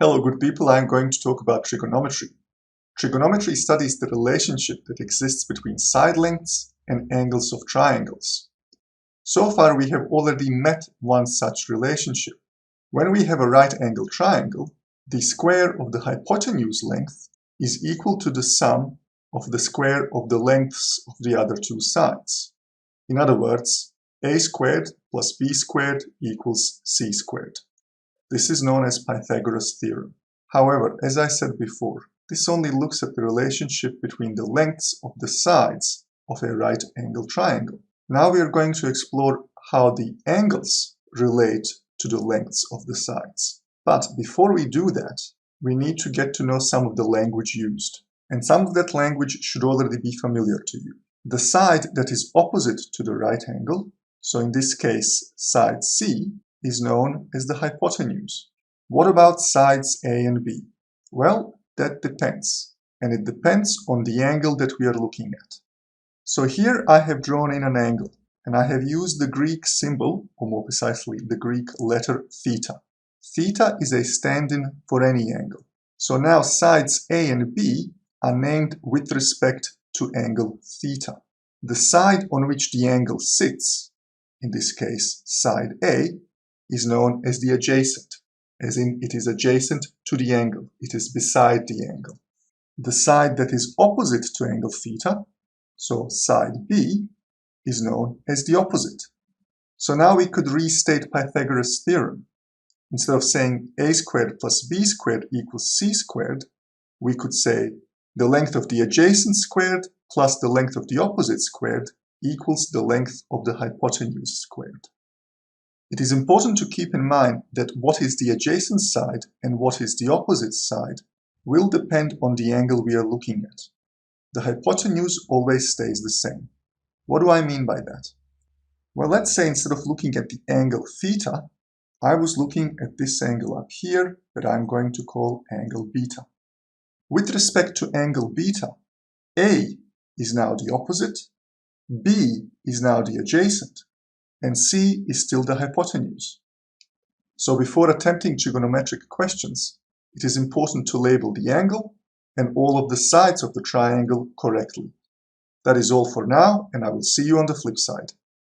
Hello good people, I'm going to talk about trigonometry. Trigonometry studies the relationship that exists between side lengths and angles of triangles. So far we have already met one such relationship. When we have a right angle triangle, the square of the hypotenuse length is equal to the sum of the square of the lengths of the other two sides. In other words, a squared plus b squared equals c squared. This is known as Pythagoras' theorem. However, as I said before, this only looks at the relationship between the lengths of the sides of a right angle triangle. Now we are going to explore how the angles relate to the lengths of the sides. But before we do that, we need to get to know some of the language used. And some of that language should already be familiar to you. The side that is opposite to the right angle, so in this case side C, is known as the hypotenuse. What about sides A and B? Well, that depends, and it depends on the angle that we are looking at. So here I have drawn in an angle, and I have used the Greek symbol, or more precisely the Greek letter theta. Theta is a stand-in for any angle. So now sides A and B are named with respect to angle theta. The side on which the angle sits, in this case side A, is known as the adjacent, as in it is adjacent to the angle, it is beside the angle. The side that is opposite to angle theta, so side B, is known as the opposite. So now we could restate Pythagoras' theorem. Instead of saying a squared plus b squared equals c squared, we could say the length of the adjacent squared plus the length of the opposite squared equals the length of the hypotenuse squared. It is important to keep in mind that what is the adjacent side and what is the opposite side will depend on the angle we are looking at. The hypotenuse always stays the same. What do I mean by that? Well, let's say instead of looking at the angle theta, I was looking at this angle up here that I'm going to call angle beta. With respect to angle beta, A is now the opposite, B is now the adjacent, and C is still the hypotenuse. So before attempting trigonometric questions, it is important to label the angle and all of the sides of the triangle correctly. That is all for now, and I will see you on the flip side.